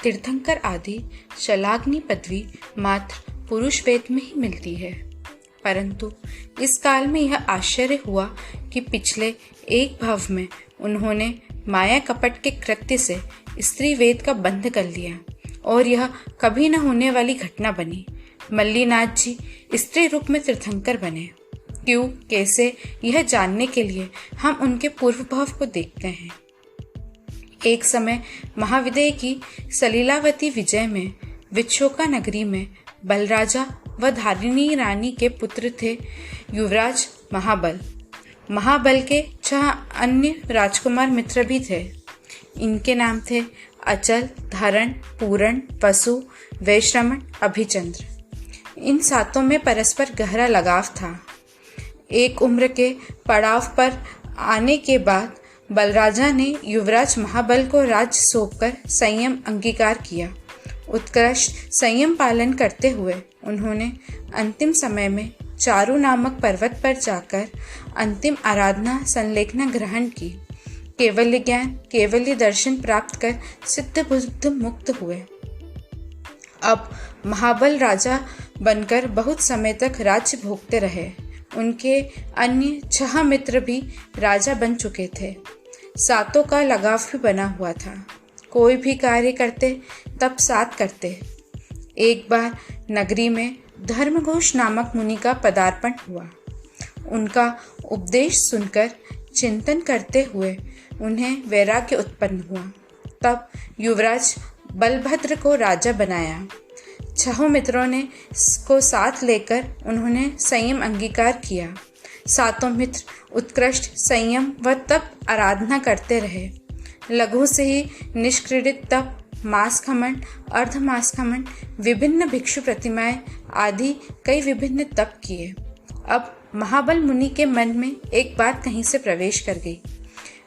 तीर्थंकर आदि शलाग्नि पदवी मात्र पुरुष वेद में ही मिलती है। परंतु इस काल में यह आश्चर्य हुआ कि पिछले एक भव में उन्होंने माया कपट के कृत्य से स्त्री वेद का बंध कर लिया और यह कभी न होने वाली घटना बनी। मल्लीनाथ जी स्त्री रूप में तीर्थंकर बने। क्यों, कैसे, यह जानने के लिए हम उनके पूर्व भाव को देखते हैं। एक समय महाविदय की सलीलावती विजय में विच्छोका नगरी में बलराजा व धारिणी रानी के पुत्र थे युवराज महाबल। महाबल के 6 अन्य राजकुमार मित्र भी थे। इनके नाम थे अचल, धरण, पूरण, वसु, वैश्रमण, अभिचंद्र। इन 7 में परस्पर गहरा लगाव था। एक उम्र के पड़ाव पर आने के बाद बलराजा ने युवराज महाबल को राज्य सौंपकर संयम अंगीकार किया। उत्कृष्ट संयम पालन करते हुए उन्होंने अंतिम समय में चारु नामक पर्वत पर जाकर अंतिम आराधना संलेखना ग्रहण की। केवल्य ज्ञान, केवल्य दर्शन प्राप्त कर सिद्ध बुद्ध मुक्त हुए। अब महाबल राजा बनकर बहुत समय तक राज्य भोगते रहे। उनके अन्य 6 मित्र भी राजा बन चुके थे। 7 का लगाव भी बना हुआ था। कोई भी कार्य करते तब साथ करते। एक बार नगरी में धर्मघोष नामक मुनि का पदार्पण हुआ। उनका उपदेश सुनकर चिंतन करते हुए उन्हें वैराग्य उत्पन्न हुआ। तब युवराज बलभद्र को राजा बनाया। 6 मित्रों ने को साथ लेकर उन्होंने संयम अंगीकार किया। 7 मित्र उत्कृष्ट संयम व तप आराधना करते रहे। लघु से ही निष्क्रीडित तप, मास खमन, अर्धमास खमन, विभिन्न भिक्षु प्रतिमाएं आदि कई विभिन्न तप किए। अब महाबल मुनि के मन में एक बात कहीं से प्रवेश कर गई।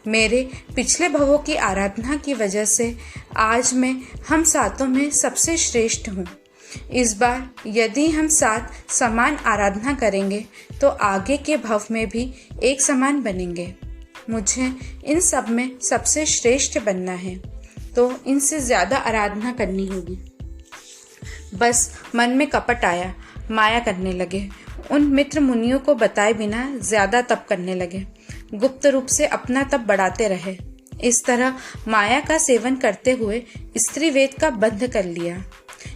मेरे पिछले भवों की आराधना की वजह से आज मैं हम 7 में सबसे श्रेष्ठ हूँ। इस बार यदि हम 7 समान आराधना करेंगे तो आगे के भव में भी एक समान बनेंगे। मुझे इन सब में सबसे श्रेष्ठ बनना है तो इनसे ज्यादा आराधना करनी होगी। बस मन में कपट आया, माया करने लगे। उन मित्र मुनियों को बताए बिना ज्यादा तप करने लगे। गुप्त रूप से अपना तप बढ़ाते रहे। इस तरह माया का सेवन करते हुए स्त्री वेद का बंध कर लिया।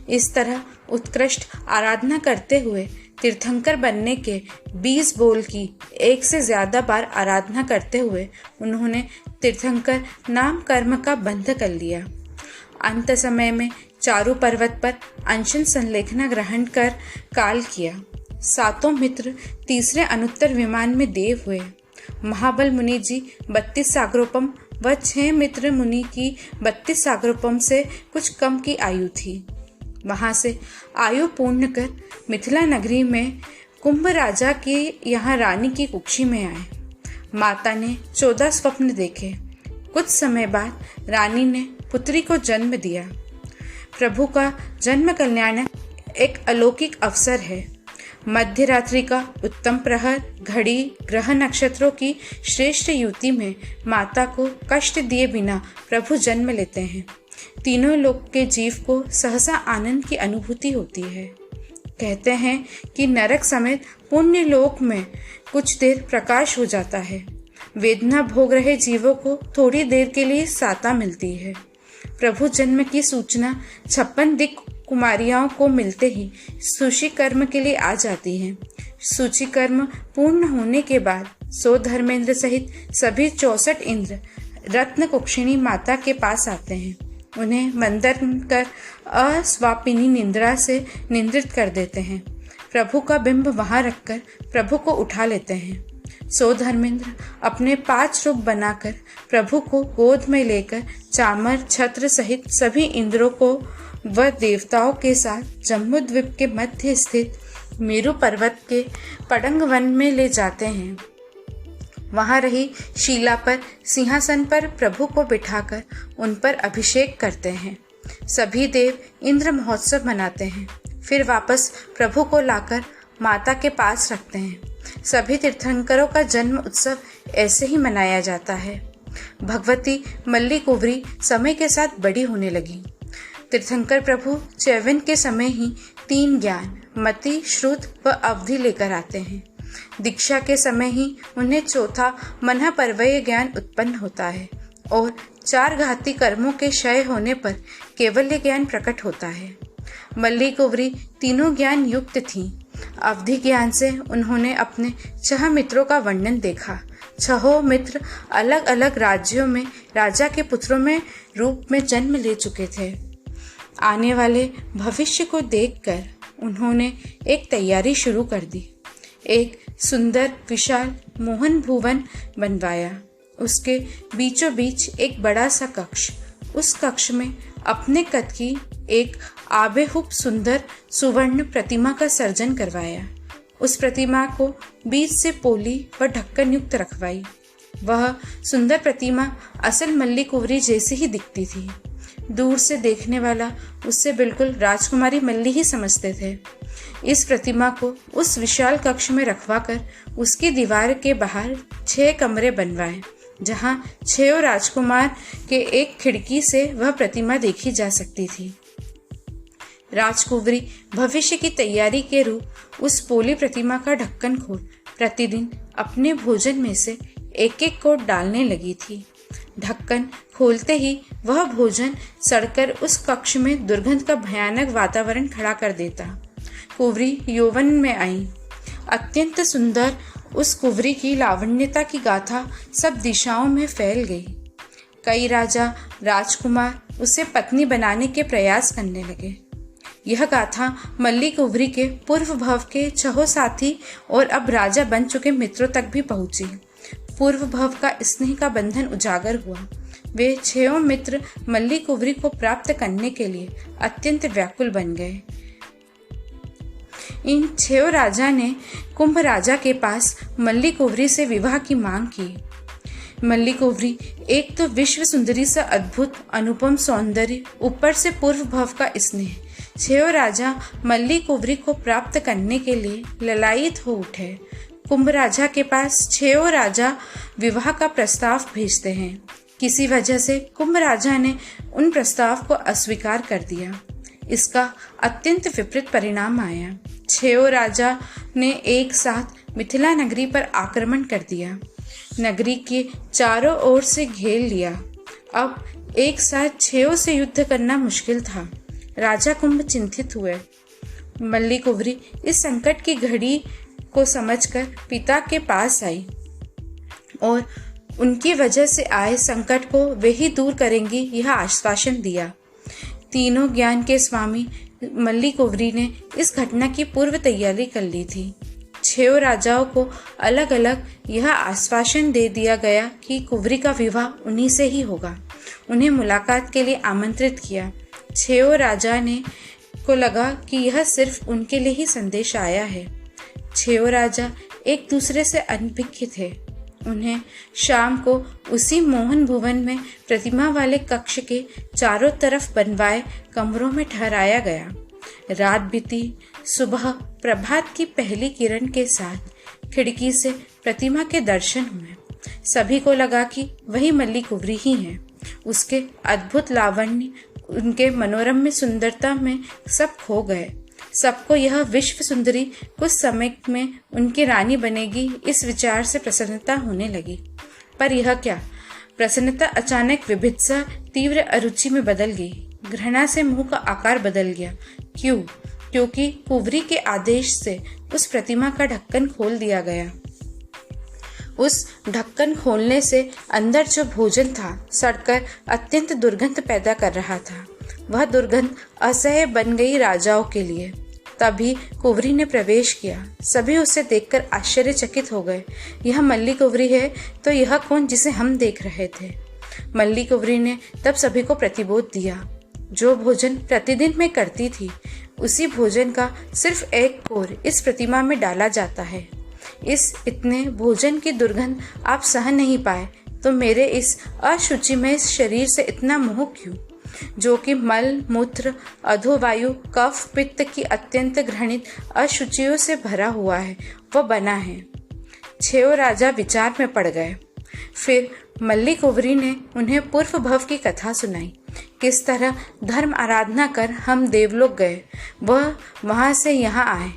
इस तरह उत्कृष्ट आराधना करते हुए तीर्थंकर बनने के 20 बोल की 1 से ज्यादा बार आराधना करते हुए उन्होंने तीर्थंकर नाम कर्म का बंध कर लिया। अंत समय में चारु पर्वत पर अनशन संलेखना ग्रहण कर काल किया। 7 मित्र तीसरे अनुत्तर विमान में देव हुए। महाबल मुनि जी 32 सागरोपम व 6 मित्र मुनि की 32 सागरोपम से कुछ कम की आयु थी। वहां से आयु पूर्ण कर मिथिला नगरी में कुंभ राजा के यहाँ रानी की कुक्षी में आए। माता ने 14 स्वप्न देखे। कुछ समय बाद रानी ने पुत्री को जन्म दिया। प्रभु का जन्म कल्याणक एक अलौकिक अवसर है। मध्य रात्रि का उत्तम प्रहर, घड़ी, ग्रह नक्षत्रों की श्रेष्ठ युति में माता को कष्ट दिए बिना प्रभु जन्म लेते हैं। तीनों लोक के जीव को सहसा आनंद की अनुभूति होती है। कहते हैं कि नरक समेत पुण्य लोक में कुछ देर प्रकाश हो जाता है। वेदना भोग रहे जीवों को थोड़ी देर के लिए साता मिलती है। प्रभु जन्म की सूचना 56 दिक् कुमारियों को मिलते ही सूची कर्म के लिए आ जाती है। सूची कर्म पूर्ण होने के बाद 100 धर्मेंद्र सहित सभी 64 इंद्र रत्न कुक्षिणी माता के पास आते हैं। उन्हें मंदन कर अस्वापिनी निंद्रा से निंद्रित कर देते हैं। प्रभु का बिंब वहां रखकर प्रभु को उठा लेते हैं। 100 धर्मेंद्र अपने 5 रूप बनाकर प्रभु को गोद में लेकर चामर, छत्र सहित सभी इंद्रों को व देवताओं के साथ जम्बूद्वीप के मध्य स्थित मेरु पर्वत के पडंग वन में ले जाते हैं। वहां रही शीला पर सिंहासन पर प्रभु को बिठाकर उन पर अभिषेक करते हैं। सभी देव इंद्र महोत्सव मनाते हैं। फिर वापस प्रभु को लाकर माता के पास रखते हैं। सभी तीर्थंकरों का जन्म उत्सव ऐसे ही मनाया जाता है। भगवती मल्ली कुंवरी समय के साथ बड़ी होने लगी। तीर्थंकर प्रभु च्यवन के समय ही 3 ज्ञान मति, श्रुत व अवधि लेकर आते हैं। दीक्षा के समय ही उन्हें चौथा मनः परवय ज्ञान उत्पन्न होता है और 4 घाती कर्मों के क्षय होने पर केवल्य ज्ञान प्रकट होता है। मल्ली कुंवरी तीनों ज्ञान युक्त थीं। अवधि ज्ञान से उन्होंने अपने 6 मित्रों का वर्णन देखा। 6 मित्र अलग अलग राज्यों में राजा के पुत्रों में रूप में जन्म ले चुके थे। आने वाले भविष्य को देखकर उन्होंने एक तैयारी शुरू कर दी। एक सुंदर विशाल मोहन भुवन बनवाया। उसके बीचों बीच एक बड़ा सा कक्ष। उस कक्ष में अपने कद की एक आबेहूब सुंदर सुवर्ण प्रतिमा का सर्जन करवाया। उस प्रतिमा को बीच से पोली व ढक्कन युक्त रखवाई। वह सुंदर प्रतिमा असल मल्ली कुंवरी जैसी ही दिखती थी। दूर से देखने वाला उससे बिल्कुल राजकुमारी मल्ली ही समझते थे। इस प्रतिमा को उस विशाल कक्ष में रखवाकर उसकी दीवार के बाहर 6 कमरे बनवाए, जहां 6 राजकुमार के एक खिड़की से वह प्रतिमा देखी जा सकती थी। राजकुंवरी भविष्य की तैयारी के रूप उस पोली प्रतिमा का ढक्कन खोल प्रतिदिन अपने भोजन में से एक कोट डालने लगी थी। ढक्कन खोलते ही वह भोजन सड़कर उस कक्ष में दुर्गंध का भयानक वातावरण खड़ा कर देता। कुंवरी यौवन में आई। अत्यंत सुंदर उस कुंवरी की लावण्यता की गाथा सब दिशाओं में फैल गई। कई राजा राजकुमार उसे पत्नी बनाने के प्रयास करने लगे। यह गाथा मल्ली कुंवरी के पूर्व भव के 6 साथी और अब राजा बन चुके मित्रों तक भी पहुंची। पूर्व भव का स्नेह का बंधन उजागर हुआ। वे 6 मित्र मल्ली कुंवरी को प्राप्त करने के लिए अत्यंत व्याकुल बन गए। इन 6 राजा ने कुंभ राजा के पास मल्ली कुंवरी से विवाह की मांग की। मल्ली कुंवरी एक तो विश्व सुंदरी सा अद्भुत अनुपम सौंदर्य, ऊपर से पूर्व भव का स्नेह। 6 राजा मल्ली कुंवरी को प्राप्त करने के लिए ललायित हो उठे। कुंभ राजा के पास 6 राजा विवाह का प्रस्ताव भेजते हैं। किसी वजह से कुंभ राजा ने उन प्रस्ताव को अस्वीकार कर दिया। इसका अत्यंत विपरीत परिणाम आया। 6 राजा ने एक साथ मिथिला नगरी पर आक्रमण कर दिया। नगरी के चारों ओर से घेर लिया। अब एक साथ 6 से युद्ध करना मुश्किल था। राजा कुंभ चिंतित हुए। मल्ली कुंवरी इस संकट की घड़ी को समझकर पिता के पास आई और उनकी वजह से आए संकट को वे ही दूर करेंगी यह आश्वासन दिया। तीनों ज्ञान के स्वामी मल्ली कुंवरी ने इस घटना की पूर्व तैयारी कर ली थी। 6 राजाओं को अलग अलग यह आश्वासन दे दिया गया कि कुंवरी का विवाह उन्हीं से ही होगा। उन्हें मुलाकात के लिए आमंत्रित किया। 6 राजा ने को लगा कि यह सिर्फ उनके लिए ही संदेश आया है। 6 राजा एक दूसरे से अनभिज्ञ थे। उन्हें शाम को उसी मोहन भुवन में प्रतिमा वाले कक्ष के चारों तरफ बनवाए कमरों में ठहराया गया। रात बीती। सुबह प्रभात की पहली किरण के साथ खिड़की से प्रतिमा के दर्शन हुए। सभी को लगा कि वही मल्ली कुंवरी ही है। उसके अद्भुत लावण्य, उनके मनोरम सुंदरता में सब खो गए। सबको यह विश्व सुंदरी कुछ समय में उनकी रानी बनेगी, इस विचार से प्रसन्नता होने लगी। पर यह क्या, प्रसन्नता अचानक विभित्सा तीव्र अरुचि में बदल गई। घृणा से मुंह का आकार बदल गया। क्यों? क्योंकि कुंवरी के आदेश से उस प्रतिमा का ढक्कन खोल दिया गया। उस ढक्कन खोलने से अंदर जो भोजन था सड़कर अत्यंत दुर्गंध पैदा कर रहा था। वह दुर्गंध असह्य बन गई राजाओं के लिए। तभी कुंवरी ने प्रवेश किया। सभी उसे देखकर आश्चर्यचकित हो गए। यह मल्ली कुंवरी है तो यह कौन जिसे हम देख रहे थे? मल्ली कुंवरी ने तब सभी को प्रतिबोध दिया। जो भोजन प्रतिदिन मैं करती थी उसी भोजन का सिर्फ एक कोर इस प्रतिमा में डाला जाता है। इस इतने भोजन की दुर्गंध आप सहन नहीं पाए तो मेरे इस अशुचिमय शरीर से इतना मोह क्यों, जो कि मल, मूत्र, अधोवायु, कफ, पित्त की अत्यंत घृणित अशुचियों से भरा हुआ है, वह बना है। 6 राजा विचार में पड़ गए। फिर मल्ली कुंवरी ने उन्हें पूर्व भव की कथा सुनाई किस तरह धर्म आराधना कर हम देवलोक गए, वह वहाँ से यहाँ आए।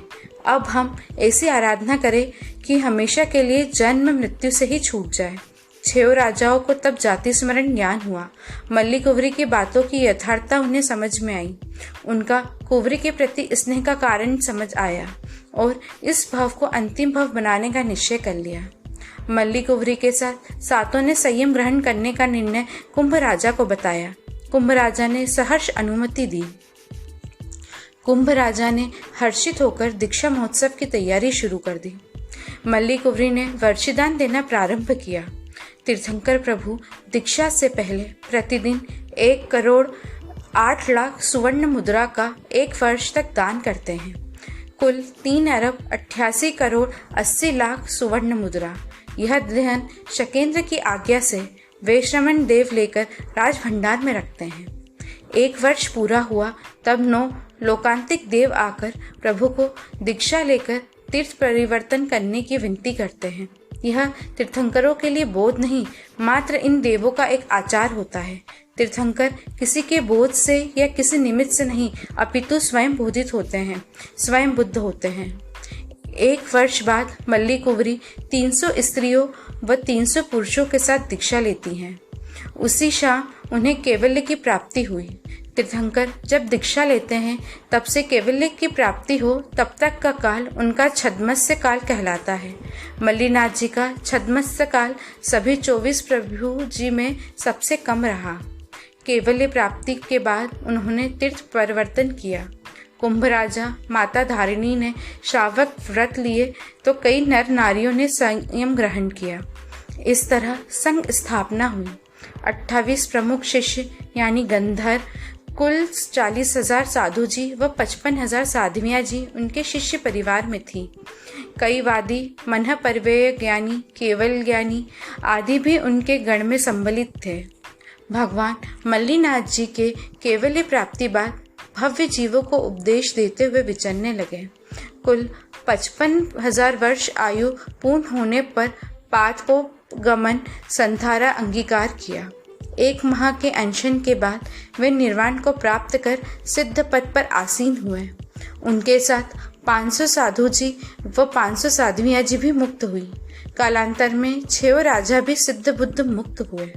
अब हम ऐसी आराधना करें कि हमेशा के लिए जन्म मृत्यु से ही छूट जाए। 6 राजाओं को तब जाति स्मरण ज्ञान हुआ। मल्ली कुंवरी की बातों की यथार्थता उन्हें समझ में आई। उनका कुंवरी के प्रति स्नेह का कारण समझ आया और इस भाव को अंतिम भाव बनाने का निश्चय कर लिया। मल्ली कुंवरी के साथ सातों ने संयम ग्रहण करने का निर्णय कुंभ राजा को बताया। कुंभ राजा ने सहर्ष अनुमति दी। कुंभ राजा ने हर्षित होकर दीक्षा महोत्सव की तैयारी शुरू कर दी। मल्ली कुंवरी ने वर्षिदान देना प्रारंभ किया। तीर्थंकर प्रभु दीक्षा से पहले प्रतिदिन 1 करोड़ 8 लाख सुवर्ण मुद्रा का 1 वर्ष तक दान करते हैं। कुल 3 अरब 88 करोड़ 80 लाख सुवर्ण मुद्रा। यह धन शकेंद्र की आज्ञा से वे श्रमण देव लेकर राज भंडार में रखते हैं। 1 वर्ष पूरा हुआ तब 9 लोकांतिक देव आकर प्रभु को दीक्षा लेकर तीर्थ परिवर्तन करने की विनती करते हैं। यह तीर्थंकरों के लिए बोध नहीं, मात्र इन देवों का एक आचार होता है। तीर्थंकर किसी के बोध से या किसी निमित्त से नहीं, अपितु स्वयं बोधित होते हैं, स्वयं बुद्ध होते हैं। 1 वर्ष बाद मल्ली कुंवरी 300 स्त्रियों व 300 पुरुषों के साथ दीक्षा लेती हैं। उसी शाम उन्हें कैवल्य की प्राप्ति हुई। तीर्थंकर जब दीक्षा लेते हैं तब से कैवल्य की प्राप्ति हो तब तक का काल उनका छद्मस्य काल कहलाता है। मल्लीनाथ जी का छद्मस्य काल सभी 24 प्रभु जी में सबसे कम रहा। कैवल्य प्राप्ति के बाद उन्होंने तीर्थ परिवर्तन किया। कुंभ राजा माता धारिणी ने श्रावक व्रत लिए तो कई नर नारियों ने संयम ग्रहण किया। इस तरह संघ स्थापना हुई। 28 प्रमुख शिष्य यानी गंधर्व, कुल 40,000 साधु जी व 55,000 साध्वियाँ जी उनके शिष्य परिवार में थी। कई वादी, मन परिवेय ज्ञानी, केवल ज्ञानी आदि भी उनके गण में सम्मिलित थे। भगवान मल्लीनाथ जी के केवल्य प्राप्ति बाद भव्य जीवों को उपदेश देते हुए विचरने लगे। कुल 55,000 वर्ष आयु पूर्ण होने पर पादपोगमन संधारा अंगीकार किया। 1 माह के अनशन के बाद वे निर्वाण को प्राप्त कर सिद्ध पद पर आसीन हुए। उनके साथ 500 साधु जी व 500 साध्वियाँ जी भी मुक्त हुई। कालांतर में 6 राजा भी सिद्ध बुद्ध मुक्त हुए।